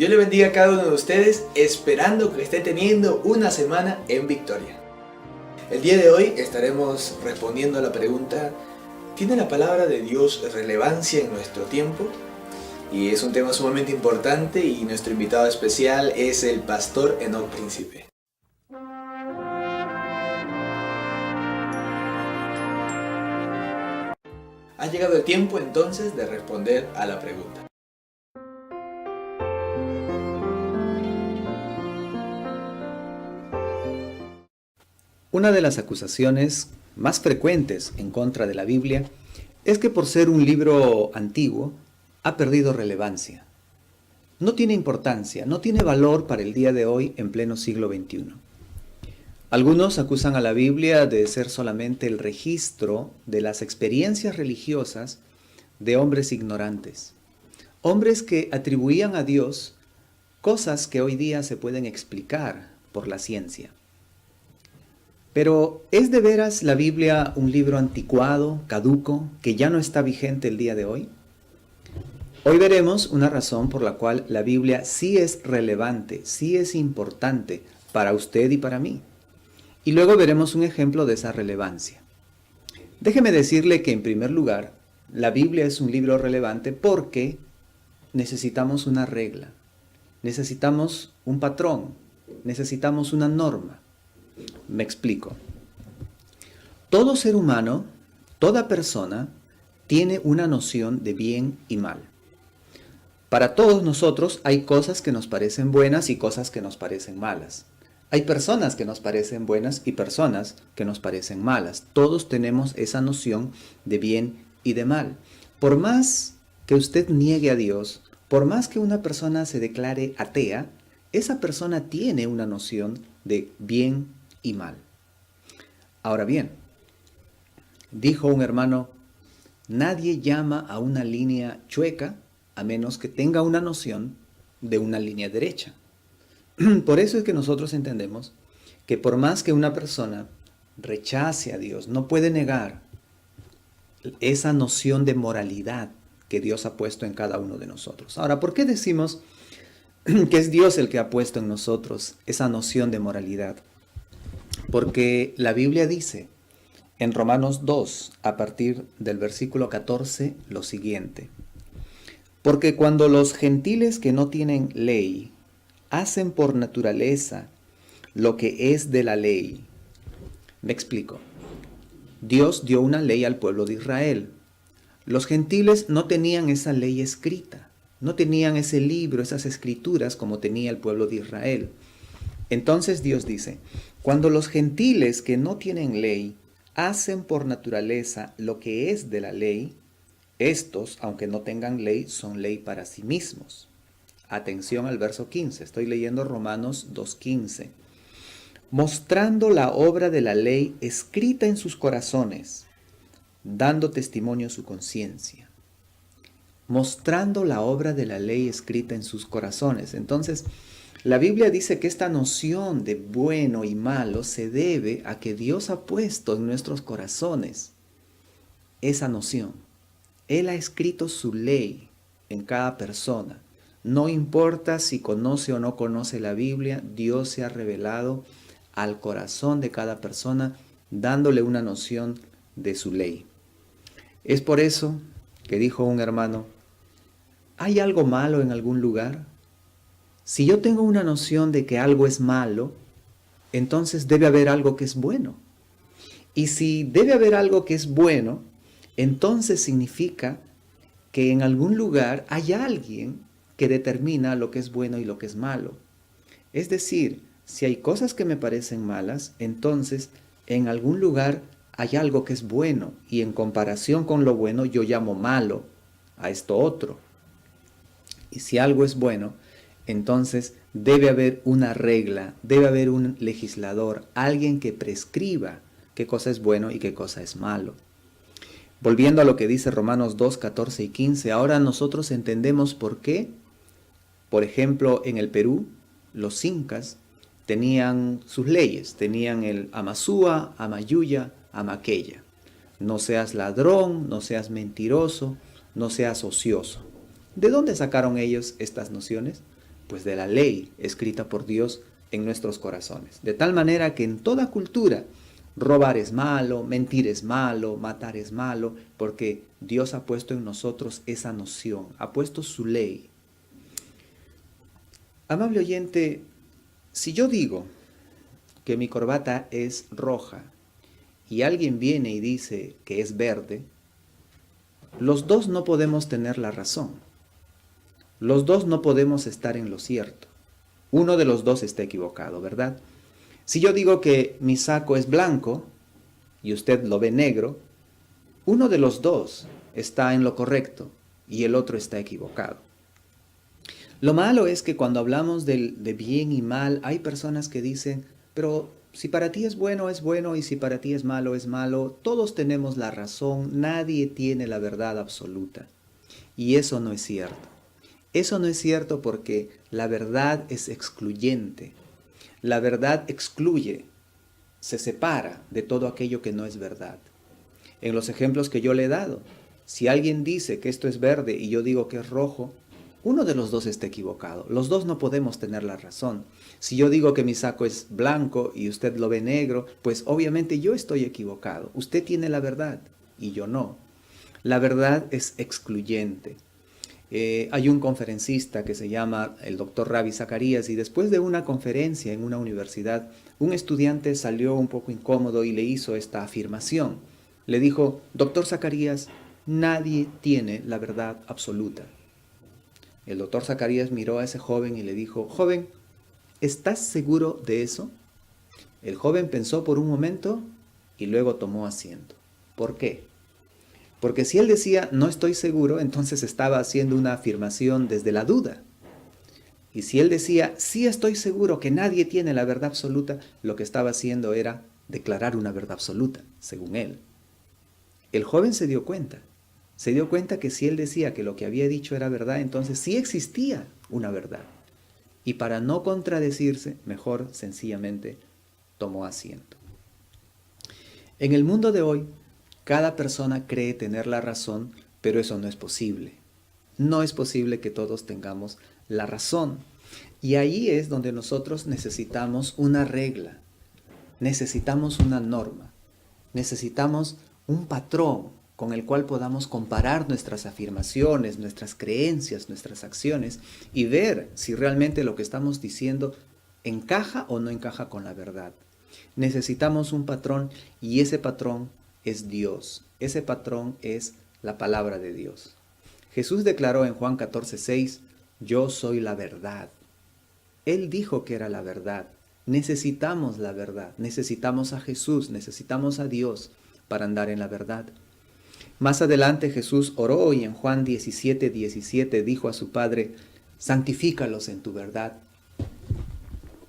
Dios le bendiga a cada uno de ustedes, esperando que esté teniendo una semana en victoria. El día de hoy estaremos respondiendo a la pregunta: ¿tiene la palabra de Dios relevancia en nuestro tiempo? Y es un tema sumamente importante y nuestro invitado especial es el pastor Enoc Príncipe. Ha llegado el tiempo entonces de responder a la pregunta. Una de las acusaciones más frecuentes en contra de la Biblia es que por ser un libro antiguo ha perdido relevancia. No tiene importancia, no tiene valor para el día de hoy en pleno siglo XXI. Algunos acusan a la Biblia de ser solamente el registro de las experiencias religiosas de hombres ignorantes, hombres que atribuían a Dios cosas que hoy día se pueden explicar por la ciencia. Pero, ¿es de veras la Biblia un libro anticuado, caduco, que ya no está vigente el día de hoy? Hoy veremos una razón por la cual la Biblia sí es relevante, sí es importante para usted y para mí. Y luego veremos un ejemplo de esa relevancia. Déjeme decirle que en primer lugar, la Biblia es un libro relevante porque necesitamos una regla, necesitamos un patrón, necesitamos una norma. Me explico. Todo ser humano, toda persona, tiene una noción de bien y mal. Para todos nosotros hay cosas que nos parecen buenas y cosas que nos parecen malas. Hay personas que nos parecen buenas y personas que nos parecen malas. Todos tenemos esa noción de bien y de mal. Por más que usted niegue a Dios, por más que una persona se declare atea, esa persona tiene una noción de bien y mal. Ahora bien, dijo un hermano, nadie llama a una línea chueca a menos que tenga una noción de una línea derecha. Por eso es que nosotros entendemos que por más que una persona rechace a Dios, no puede negar esa noción de moralidad que Dios ha puesto en cada uno de nosotros. Ahora, ¿por qué decimos que es Dios el que ha puesto en nosotros esa noción de moralidad? Porque la Biblia dice en Romanos 2, a partir del versículo 14, lo siguiente. Porque cuando los gentiles que no tienen ley hacen por naturaleza lo que es de la ley. Me explico. Dios dio una ley al pueblo de Israel. Los gentiles no tenían esa ley escrita, no tenían ese libro, esas escrituras como tenía el pueblo de Israel. Entonces Dios dice, cuando los gentiles que no tienen ley hacen por naturaleza lo que es de la ley, estos, aunque no tengan ley, son ley para sí mismos. Atención al verso 15, estoy leyendo Romanos 2:15. Mostrando la obra de la ley escrita en sus corazones, dando testimonio a su conciencia. Mostrando la obra de la ley escrita en sus corazones. Entonces, la Biblia dice que esta noción de bueno y malo se debe a que Dios ha puesto en nuestros corazones esa noción. Él ha escrito su ley en cada persona. No importa si conoce o no conoce la Biblia, Dios se ha revelado al corazón de cada persona, dándole una noción de su ley. Es por eso que dijo un hermano, ¿hay algo malo en algún lugar? Si yo tengo una noción de que algo es malo, entonces debe haber algo que es bueno. Y si debe haber algo que es bueno, entonces significa que en algún lugar hay alguien que determina lo que es bueno y lo que es malo. Es decir, si hay cosas que me parecen malas, entonces en algún lugar hay algo que es bueno y en comparación con lo bueno yo llamo malo a esto otro. Y si algo es bueno, entonces debe haber una regla, debe haber un legislador, alguien que prescriba qué cosa es bueno y qué cosa es malo. Volviendo a lo que dice Romanos 2, 14 y 15, ahora nosotros entendemos por qué, por ejemplo, en el Perú, los incas tenían sus leyes, tenían el Amasúa, Amayuya, Amaqueya. No seas ladrón, no seas mentiroso, no seas ocioso. ¿De dónde sacaron ellos estas nociones? Pues de la ley escrita por Dios en nuestros corazones. De tal manera que en toda cultura robar es malo, mentir es malo, matar es malo, porque Dios ha puesto en nosotros esa noción, ha puesto su ley. Amable oyente, si yo digo que mi corbata es roja y alguien viene y dice que es verde, los dos no podemos tener la razón. Los dos no podemos estar en lo cierto. Uno de los dos está equivocado, ¿verdad? Si yo digo que mi saco es blanco y usted lo ve negro, uno de los dos está en lo correcto y el otro está equivocado. Lo malo es que cuando hablamos de bien y mal, hay personas que dicen, pero si para ti es bueno y si para ti es malo, todos tenemos la razón, nadie tiene la verdad absoluta. Y eso no es cierto. Eso no es cierto porque la verdad es excluyente. La verdad excluye, se separa de todo aquello que no es verdad. En los ejemplos que yo le he dado, si alguien dice que esto es verde y yo digo que es rojo, uno de los dos está equivocado. Los dos no podemos tener la razón. Si yo digo que mi saco es blanco y usted lo ve negro, pues obviamente yo estoy equivocado. Usted tiene la verdad y yo no. La verdad es excluyente. Hay un conferencista que se llama el doctor Ravi Zacharias y después de una conferencia en una universidad, un estudiante salió un poco incómodo y le hizo esta afirmación. Le dijo, doctor Zacharias, nadie tiene la verdad absoluta. El doctor Zacharias miró a ese joven y le dijo, joven, ¿estás seguro de eso? El joven pensó por un momento y luego tomó asiento. ¿Por qué? Porque si él decía, no estoy seguro, entonces estaba haciendo una afirmación desde la duda. Y si él decía, sí estoy seguro que nadie tiene la verdad absoluta, lo que estaba haciendo era declarar una verdad absoluta, según él. El joven se dio cuenta que si él decía que lo que había dicho era verdad, entonces sí existía una verdad. Y para no contradecirse, mejor sencillamente tomó asiento. En el mundo de hoy, cada persona cree tener la razón, pero eso no es posible. No es posible que todos tengamos la razón. Y ahí es donde nosotros necesitamos una regla, necesitamos una norma, necesitamos un patrón con el cual podamos comparar nuestras afirmaciones, nuestras creencias, nuestras acciones y ver si realmente lo que estamos diciendo encaja o no encaja con la verdad. Necesitamos un patrón y ese patrón es Dios. Ese patrón es la palabra de Dios. Jesús declaró en Juan 14:6, yo soy la verdad. Él dijo que era la verdad. Necesitamos la verdad. Necesitamos a Jesús, necesitamos a Dios para andar en la verdad. Más adelante Jesús oró y en Juan 17:17 dijo a su Padre, santifícalos en tu verdad.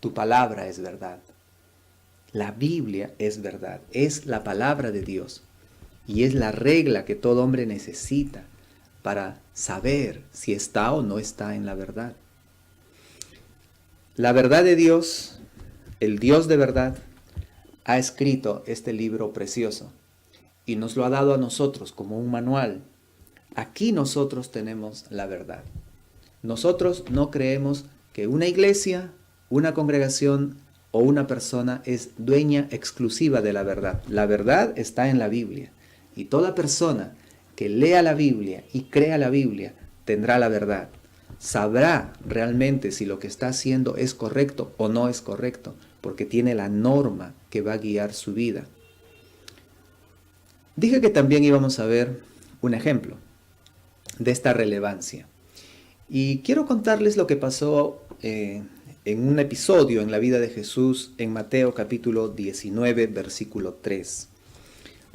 Tu palabra es verdad. La Biblia es verdad, es la palabra de Dios y es la regla que todo hombre necesita para saber si está o no está en la verdad. La verdad de Dios, el Dios de verdad, ha escrito este libro precioso y nos lo ha dado a nosotros como un manual. Aquí nosotros tenemos la verdad. Nosotros no creemos que una iglesia, una congregación o una persona es dueña exclusiva de la verdad. La verdad está en la Biblia. Y toda persona que lea la Biblia y crea la Biblia tendrá la verdad. Sabrá realmente si lo que está haciendo es correcto o no es correcto, porque tiene la norma que va a guiar su vida. Dije que también íbamos a ver un ejemplo de esta relevancia. Y quiero contarles lo que pasó en un episodio en la vida de Jesús en Mateo capítulo 19, versículo 3.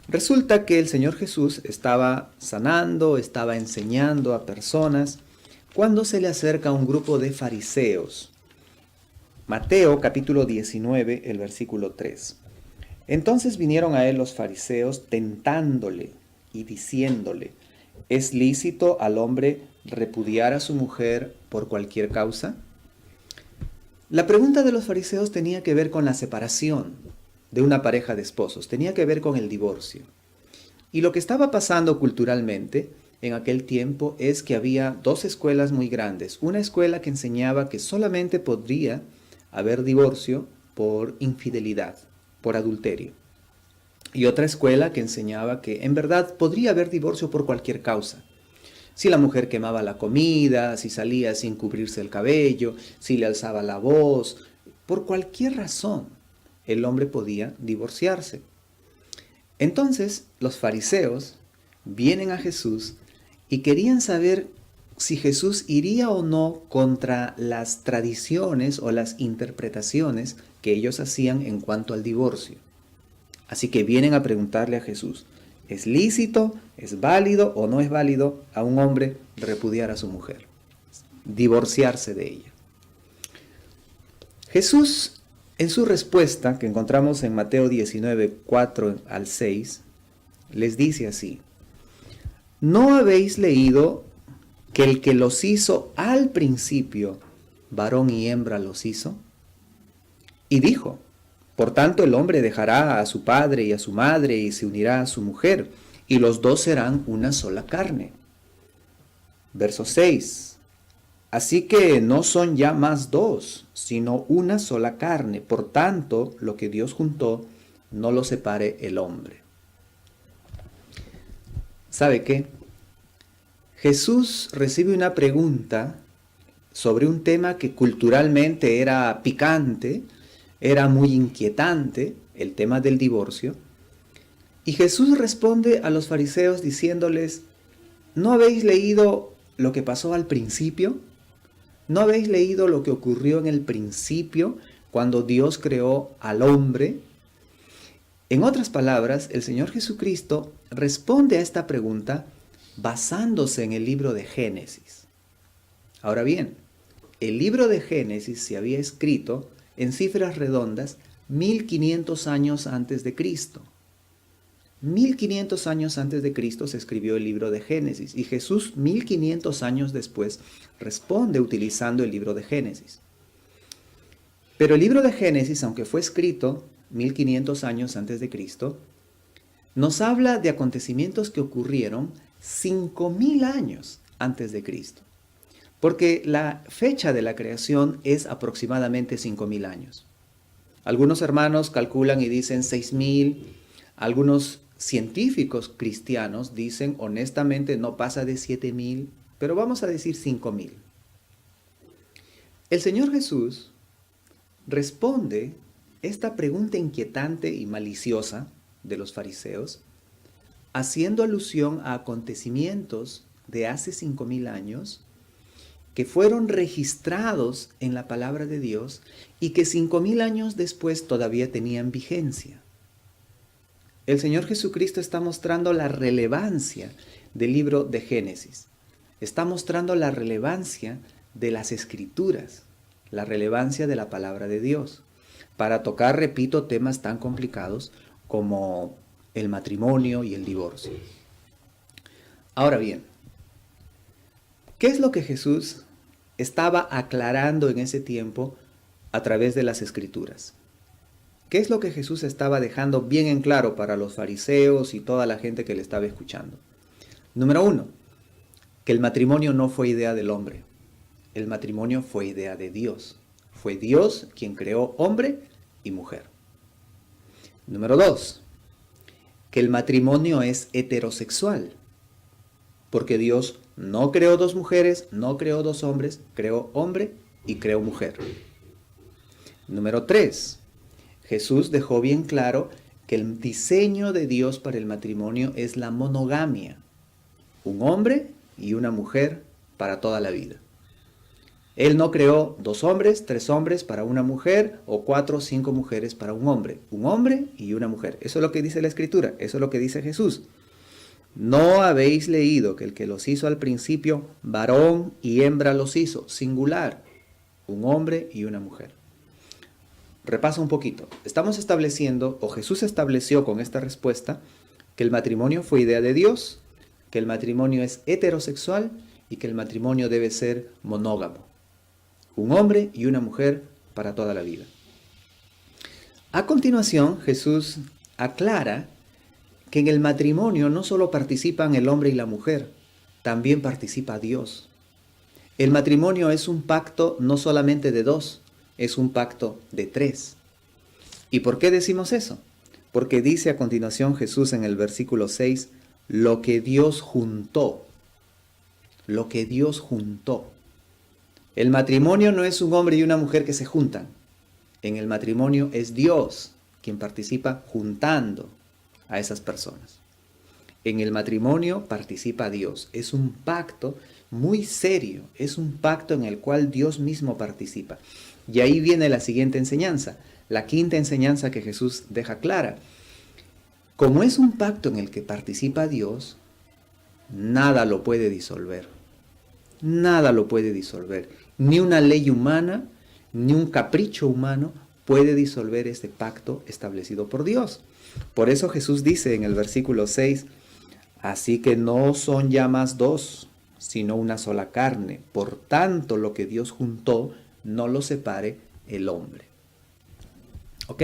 Resulta que el Señor Jesús estaba sanando, estaba enseñando a personas cuando se le acerca un grupo de fariseos. Mateo capítulo 19, el versículo 3. Entonces vinieron a él los fariseos tentándole y diciéndole, ¿es lícito al hombre repudiar a su mujer por cualquier causa? La pregunta de los fariseos tenía que ver con la separación de una pareja de esposos, tenía que ver con el divorcio. Y lo que estaba pasando culturalmente en aquel tiempo es que había dos escuelas muy grandes. Una escuela que enseñaba que solamente podría haber divorcio por infidelidad, por adulterio. Y otra escuela que enseñaba que en verdad podría haber divorcio por cualquier causa. Si la mujer quemaba la comida, si salía sin cubrirse el cabello, si le alzaba la voz, por cualquier razón el hombre podía divorciarse. Entonces los fariseos vienen a Jesús y querían saber si Jesús iría o no contra las tradiciones o las interpretaciones que ellos hacían en cuanto al divorcio. Así que vienen a preguntarle a Jesús, ¿es lícito, es válido o no es válido a un hombre repudiar a su mujer, divorciarse de ella? Jesús, en su respuesta, que encontramos en Mateo 19, 4 al 6, les dice así, ¿no habéis leído que el que los hizo al principio, varón y hembra los hizo? Y dijo, por tanto el hombre dejará a su padre y a su madre y se unirá a su mujer, y los dos serán una sola carne. Verso 6. Así que no son ya más dos, sino una sola carne. Por tanto, lo que Dios juntó, no lo separe el hombre. ¿Sabe qué? Jesús recibe una pregunta sobre un tema que culturalmente era picante, era muy inquietante, el tema del divorcio. Y Jesús responde a los fariseos diciéndoles, ¿no habéis leído lo que pasó al principio? ¿No habéis leído lo que ocurrió en el principio cuando Dios creó al hombre? En otras palabras, el Señor Jesucristo responde a esta pregunta basándose en el libro de Génesis. Ahora bien, el libro de Génesis se había escrito en cifras redondas 1500 años antes de Cristo. 1500 años antes de Cristo se escribió el libro de Génesis y Jesús 1500 años después responde utilizando el libro de Génesis. Pero el libro de Génesis, aunque fue escrito 1500 años antes de Cristo, nos habla de acontecimientos que ocurrieron 5000 años antes de Cristo. Porque la fecha de la creación es aproximadamente 5000 años. Algunos hermanos calculan y dicen 6000, algunos científicos cristianos dicen honestamente no pasa de 7000, pero vamos a decir 5000. El Señor Jesús responde esta pregunta inquietante y maliciosa de los fariseos, haciendo alusión a acontecimientos de hace 5000 años que fueron registrados en la palabra de Dios y que 5000 años después todavía tenían vigencia. El Señor Jesucristo está mostrando la relevancia del libro de Génesis. Está mostrando la relevancia de las Escrituras, la relevancia de la palabra de Dios, para tocar, repito, temas tan complicados como el matrimonio y el divorcio. Ahora bien, ¿qué es lo que Jesús estaba aclarando en ese tiempo a través de las Escrituras? ¿Qué es lo que Jesús estaba dejando bien en claro para los fariseos y toda la gente que le estaba escuchando? Número 1, que el matrimonio no fue idea del hombre. El matrimonio fue idea de Dios. Fue Dios quien creó hombre y mujer. Número 2, que el matrimonio es heterosexual. Porque Dios no creó dos mujeres, no creó dos hombres, creó hombre y creó mujer. Número 3, Jesús dejó bien claro que el diseño de Dios para el matrimonio es la monogamia. Un hombre y una mujer para toda la vida. Él no creó 2 hombres, 3 hombres para una mujer o 4 o 5 mujeres para un hombre y una mujer. Eso es lo que dice la Escritura, eso es lo que dice Jesús. ¿No habéis leído que el que los hizo al principio, varón y hembra los hizo, singular, un hombre y una mujer? Repasa un poquito. Estamos estableciendo, o Jesús estableció con esta respuesta, que el matrimonio fue idea de Dios, que el matrimonio es heterosexual y que el matrimonio debe ser monógamo. Un hombre y una mujer para toda la vida. A continuación, Jesús aclara que en el matrimonio no solo participan el hombre y la mujer, también participa Dios. El matrimonio es un pacto no solamente de dos, es un pacto de tres. ¿Y por qué decimos eso? Porque dice a continuación Jesús en el versículo 6, lo que Dios juntó. Lo que Dios juntó. El matrimonio no es un hombre y una mujer que se juntan. En el matrimonio es Dios quien participa juntando a esas personas. En el matrimonio participa Dios. Es un pacto muy serio. Es un pacto en el cual Dios mismo participa. Y ahí viene la siguiente enseñanza. La quinta enseñanza que Jesús deja clara. Como es un pacto en el que participa Dios, nada lo puede disolver. Nada lo puede disolver. Ni una ley humana, ni un capricho humano puede disolver este pacto establecido por Dios. Por eso Jesús dice en el versículo 6, así que no son ya más dos, sino una sola carne. Por tanto, lo que Dios juntó, no lo separe el hombre. ¿Ok?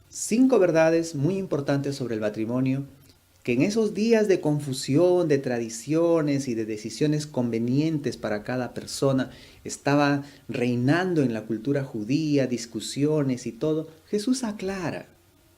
5 verdades muy importantes sobre el matrimonio que en esos días de confusión, de tradiciones y de decisiones convenientes para cada persona, estaba reinando en la cultura judía, discusiones y todo. Jesús aclara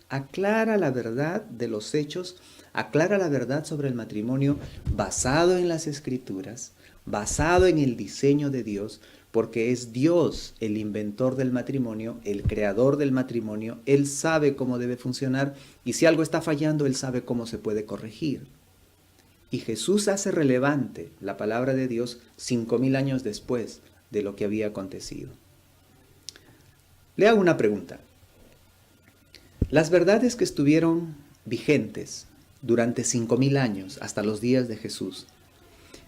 la verdad de los hechos, aclara la verdad sobre el matrimonio basado en las Escrituras, basado en el diseño de Dios, porque es Dios el inventor del matrimonio, el creador del matrimonio. Él sabe cómo debe funcionar y si algo está fallando, Él sabe cómo se puede corregir. Y Jesús hace relevante la palabra de Dios 5,000 años después de lo que había acontecido. Le hago una pregunta. Las verdades que estuvieron vigentes durante 5,000 años hasta los días de Jesús,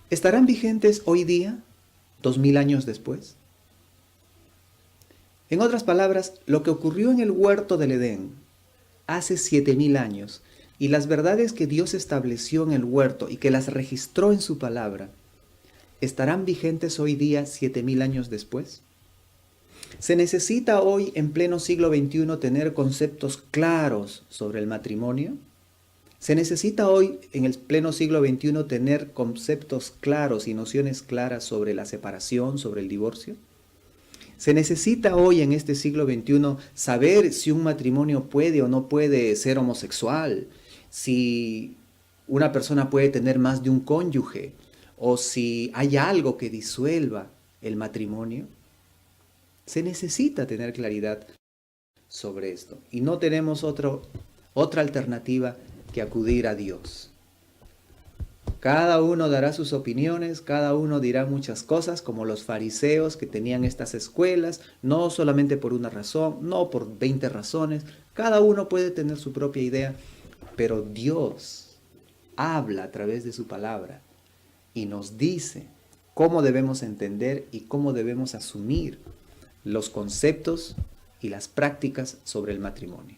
¿estarán vigentes hoy día? 2,000 años después. En otras palabras, lo que ocurrió en el huerto del Edén hace 7,000 años y las verdades que Dios estableció en el huerto y que las registró en su palabra, ¿estarán vigentes hoy día 7,000 años después? ¿Se necesita hoy en pleno siglo XXI tener conceptos claros sobre el matrimonio? ¿Se necesita hoy, en el pleno siglo XXI, tener conceptos claros y nociones claras sobre la separación, sobre el divorcio? ¿Se necesita hoy, en este siglo XXI, saber si un matrimonio puede o no puede ser homosexual? Si una persona puede tener más de un cónyuge, o si hay algo que disuelva el matrimonio. Se necesita tener claridad sobre esto. Y no tenemos otra alternativa que acudir a Dios. Cada uno dará sus opiniones, cada uno dirá muchas cosas, como los fariseos que tenían estas escuelas, no solamente por una razón, no por 20 razones, cada uno puede tener su propia idea, pero Dios habla a través de su palabra y nos dice cómo debemos entender y cómo debemos asumir los conceptos y las prácticas sobre el matrimonio.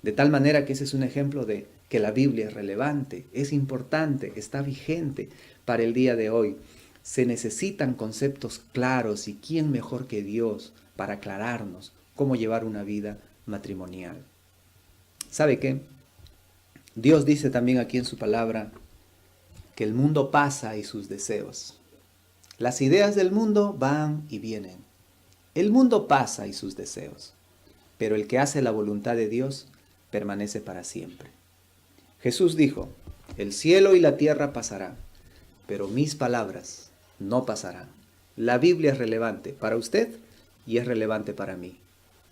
De tal manera que ese es un ejemplo de que la Biblia es relevante, es importante, está vigente para el día de hoy. Se necesitan conceptos claros y quién mejor que Dios para aclararnos cómo llevar una vida matrimonial. ¿Sabe qué? Dios dice también aquí en su palabra que el mundo pasa y sus deseos. Las ideas del mundo van y vienen. El mundo pasa y sus deseos, pero el que hace la voluntad de Dios permanece para siempre. Jesús dijo, el cielo y la tierra pasarán, pero mis palabras no pasarán. La Biblia es relevante para usted y es relevante para mí.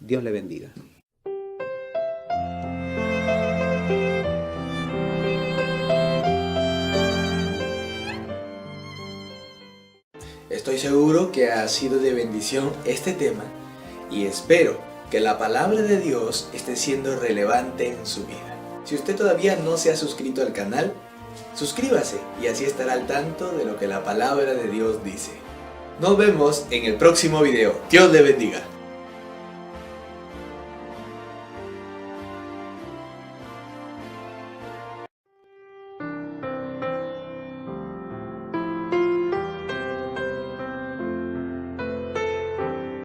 Dios le bendiga. Estoy seguro que ha sido de bendición este tema y espero que la palabra de Dios esté siendo relevante en su vida. Si usted todavía no se ha suscrito al canal, suscríbase y así estará al tanto de lo que la palabra de Dios dice. Nos vemos en el próximo video. Dios le bendiga.